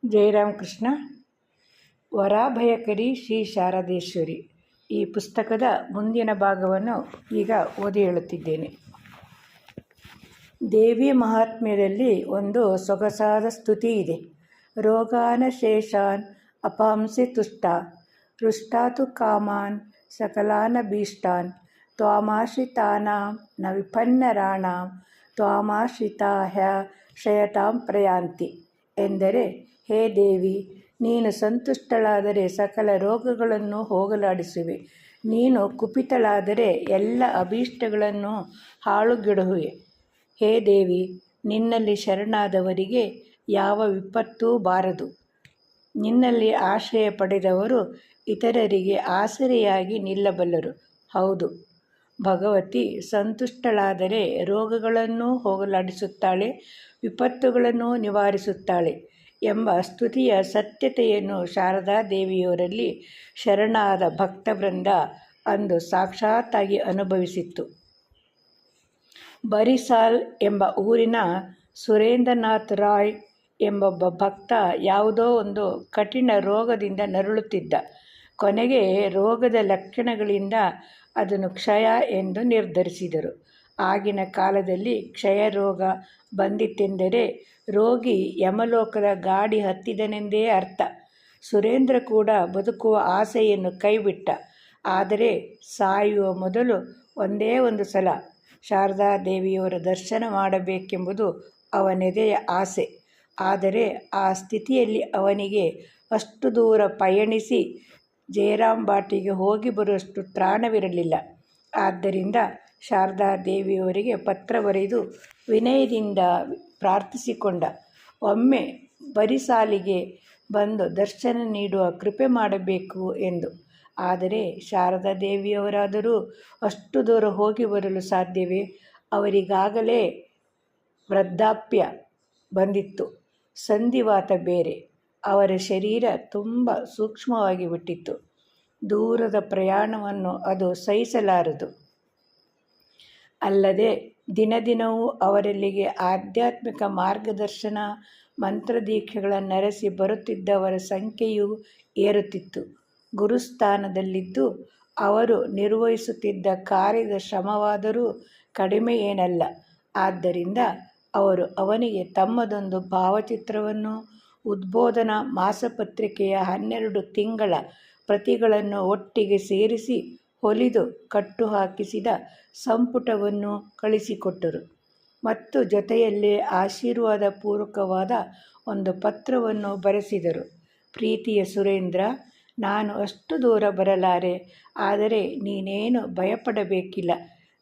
ಜಯರಾಮಕೃಷ್ಣ ವರಾಭಯಕರಿ ಶ್ರೀ ಶಾರದೇಶ್ವರಿ ಈ ಪುಸ್ತಕದ ಮುಂದಿನ ಭಾಗವನ್ನು ಈಗ ಓದಿ ಹೇಳುತ್ತಿದ್ದೇನೆ. ದೇವಿ ಮಹಾತ್ಮ್ಯದಲ್ಲಿ ಒಂದು ಸೊಗಸಾದ ಸ್ತುತಿ ಇದೆ. ರೋಗಾನ ಶೇಷಾನ್ ಅಪಾಂಸಿ ತುಷ್ಟ ಹೃಷ್ಟಾತು ಕಾಮಾನ್ ಸಕಲಾನ ಭೀಷ್ಟಾನ್ ತ್ವಾಮಾಶ್ರಿತಾನಾಂ ನ ವಿಪನ್ನರಾಣಾಂ ತ್ವಾಮಾಶ್ರಿತಾ ಹ್ಯ ಕ್ಷಯತಾಂ ಪ್ರಯಾಂತಿ. ಎಂದರೆ, ಹೇ ದೇವಿ, ನೀನು ಸಂತುಷ್ಟಳಾದರೆ ಸಕಲ ರೋಗಗಳನ್ನು ಹೋಗಲಾಡಿಸುವೆ. ನೀನು ಕುಪಿತಳಾದರೆ ಎಲ್ಲ ಅಭೀಷ್ಟಗಳನ್ನು ಹಾಳುಗೆಡುಹುವೆ. ಹೇ ದೇವಿ, ನಿನ್ನಲ್ಲಿ ಶರಣಾದವರಿಗೆ ಯಾವ ವಿಪತ್ತೂ ಬಾರದು. ನಿನ್ನಲ್ಲಿ ಆಶ್ರಯ ಪಡೆದವರು ಇತರರಿಗೆ ಆಸರೆಯಾಗಿ ನಿಲ್ಲಬಲ್ಲರು. ಹೌದು, ಭಗವತಿ ಸಂತುಷ್ಟಳಾದರೆ ರೋಗಗಳನ್ನು ಹೋಗಲಾಡಿಸುತ್ತಾಳೆ, ವಿಪತ್ತುಗಳನ್ನು ನಿವಾರಿಸುತ್ತಾಳೆ ಎಂಬ ಸ್ತುತಿಯ ಸತ್ಯತೆಯನ್ನು ಶಾರದಾ ದೇವಿಯವರಲ್ಲಿ ಶರಣಾದ ಭಕ್ತವೃಂದ ಅಂದು ಸಾಕ್ಷಾತ್ತಾಗಿ ಅನುಭವಿಸಿತ್ತು. ಬರಿಸಾಲ್ ಎಂಬ ಊರಿನ ಸುರೇಂದ್ರನಾಥ್ ರಾಯ್ ಎಂಬೊಬ್ಬ ಭಕ್ತ ಯಾವುದೋ ಒಂದು ಕಠಿಣ ರೋಗದಿಂದ ನರಳುತ್ತಿದ್ದ. ಕೊನೆಗೆ ರೋಗದ ಲಕ್ಷಣಗಳಿಂದ ಅದನ್ನು ಕ್ಷಯ ಎಂದು ನಿರ್ಧರಿಸಿದರು. ಆಗಿನ ಕಾಲದಲ್ಲಿ ಕ್ಷಯ ರೋಗ ಬಂದಿತೆಂದರೆ ರೋಗಿ ಯಮಲೋಕದ ಗಾಡಿ ಹತ್ತಿದನೆಂದೇ ಅರ್ಥ. ಸುರೇಂದ್ರ ಕೂಡ ಬದುಕುವ ಆಸೆಯನ್ನು ಕೈಬಿಟ್ಟ. ಆದರೆ ಸಾಯುವ ಮೊದಲು ಒಂದೇ ಒಂದು ಸಲ ಶಾರದಾ ದೇವಿಯವರ ದರ್ಶನ ಮಾಡಬೇಕೆಂಬುದು ಅವನೆದೆಯ ಆಸೆ. ಆದರೆ ಆ ಸ್ಥಿತಿಯಲ್ಲಿ ಅವನಿಗೆ ಅಷ್ಟು ದೂರ ಪಯಣಿಸಿ ಜಯರಾಂಬಾಟಿಗೆ ಹೋಗಿ ಬರುವಷ್ಟು ತ್ರಾಣವಿರಲಿಲ್ಲ. ಆದ್ದರಿಂದ ಶಾರದಾ ದೇವಿಯವರಿಗೆ ಪತ್ರ ಬರೆದು ವಿನಯದಿಂದ ಪ್ರಾರ್ಥಿಸಿಕೊಂಡ. ಒಮ್ಮೆ ಬರಿಸಾಲಿಗೆ ಬಂದು ದರ್ಶನ ನೀಡುವ ಕೃಪೆ ಮಾಡಬೇಕು ಎಂದು. ಆದರೆ ಶಾರದಾ ದೇವಿಯವರಾದರೂ ಅಷ್ಟು ದೂರ ಹೋಗಿ ಬರಲು ಸಾಧ್ಯವೇ? ಅವರಿಗಾಗಲೇ ವೃದ್ಧಾಪ್ಯ ಬಂದಿತ್ತು, ಸಂಧಿವಾತ ಬೇರೆ. ಅವರ ಶರೀರ ತುಂಬ ಸೂಕ್ಷ್ಮವಾಗಿ ಬಿಟ್ಟಿತ್ತು. ದೂರದ ಪ್ರಯಾಣವನ್ನು ಅದು ಸಹಿಸಲಾರದು. ಅಲ್ಲದೆ ದಿನದಿನವೂ ಅವರಲ್ಲಿಗೆ ಆಧ್ಯಾತ್ಮಿಕ ಮಾರ್ಗದರ್ಶನ ಮಂತ್ರದೀಕ್ಷೆಗಳನ್ನರಸಿ ಬರುತ್ತಿದ್ದವರ ಸಂಖ್ಯೆಯೂ ಏರುತ್ತಿತ್ತು. ಗುರುಸ್ಥಾನದಲ್ಲಿದ್ದು ಅವರು ನಿರ್ವಹಿಸುತ್ತಿದ್ದ ಕಾರ್ಯದ ಶ್ರಮವಾದರೂ ಕಡಿಮೆ ಏನಲ್ಲ. ಆದ್ದರಿಂದ ಅವರು ಅವನಿಗೆ ತಮ್ಮದೊಂದು ಭಾವಚಿತ್ರವನ್ನು, ಉದ್ಬೋಧನಾ ಮಾಸಪತ್ರಿಕೆಯ 12 ತಿಂಗಳ ಪ್ರತಿಗಳನ್ನು ಒಟ್ಟಿಗೆ ಸೇರಿಸಿ ಹೊಲಿದು ಕಟ್ಟುಹಾಕಿಸಿದ ಸಂಪುಟವನ್ನು ಕಳಿಸಿಕೊಟ್ಟರು. ಮತ್ತು ಜೊತೆಯಲ್ಲೇ ಆಶೀರ್ವಾದ ಪೂರ್ವಕವಾದ ಒಂದು ಪತ್ರವನ್ನು ಬರೆಸಿದರು. ಪ್ರೀತಿಯ ಸುರೇಂದ್ರ, ನಾನು ಅಷ್ಟು ದೂರ ಬರಲಾರೆ. ಆದರೆ ನೀನೇನು ಭಯಪಡಬೇಕಿಲ್ಲ.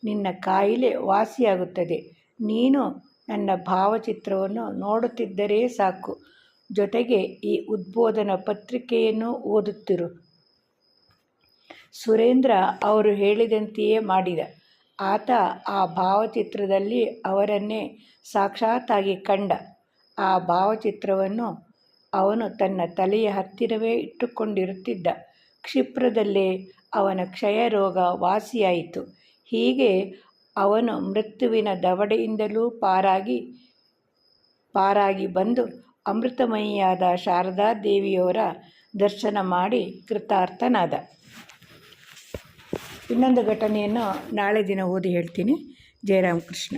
ನಿನ್ನ ಕಾಯಿಲೆ ವಾಸಿಯಾಗುತ್ತದೆ. ನೀನು ನನ್ನ ಭಾವಚಿತ್ರವನ್ನು ನೋಡುತ್ತಿದ್ದರೆ ಸಾಕು. ಜೊತೆಗೆ ಈ ಉದ್ಬೋಧನಾ ಪತ್ರಿಕೆಯನ್ನು ಓದುತ್ತಿರು. ಸುರೇಂದ್ರ ಅವರು ಹೇಳಿದಂತೆಯೇ ಮಾಡಿದ. ಆತ ಆ ಭಾವಚಿತ್ರದಲ್ಲಿ ಅವರನ್ನೇ ಸಾಕ್ಷಾತ್ತಾಗಿ ಕಂಡ. ಆ ಭಾವಚಿತ್ರವನ್ನು ಅವನು ತನ್ನ ತಲೆಯ ಹತ್ತಿರವೇ ಇಟ್ಟುಕೊಂಡಿರುತ್ತಿದ್ದ. ಕ್ಷಿಪ್ರದಲ್ಲೇ ಅವನ ಕ್ಷಯ ರೋಗ ವಾಸಿಯಾಯಿತು. ಹೀಗೆ ಅವನು ಮೃತ್ಯುವಿನ ದವಡೆಯಿಂದಲೂ ಪಾರಾಗಿ ಬಂದು ಅಮೃತಮಯಿಯಾದ ಶಾರದಾ ದೇವಿಯವರ ದರ್ಶನ ಮಾಡಿ ಕೃತಾರ್ಥನಾದ. ಇನ್ನೊಂದು ಘಟನೆಯನ್ನು ನಾಳೆ ದಿನ ಓದಿ ಹೇಳ್ತೀನಿ. ಜಯರಾಮಕೃಷ್ಣ.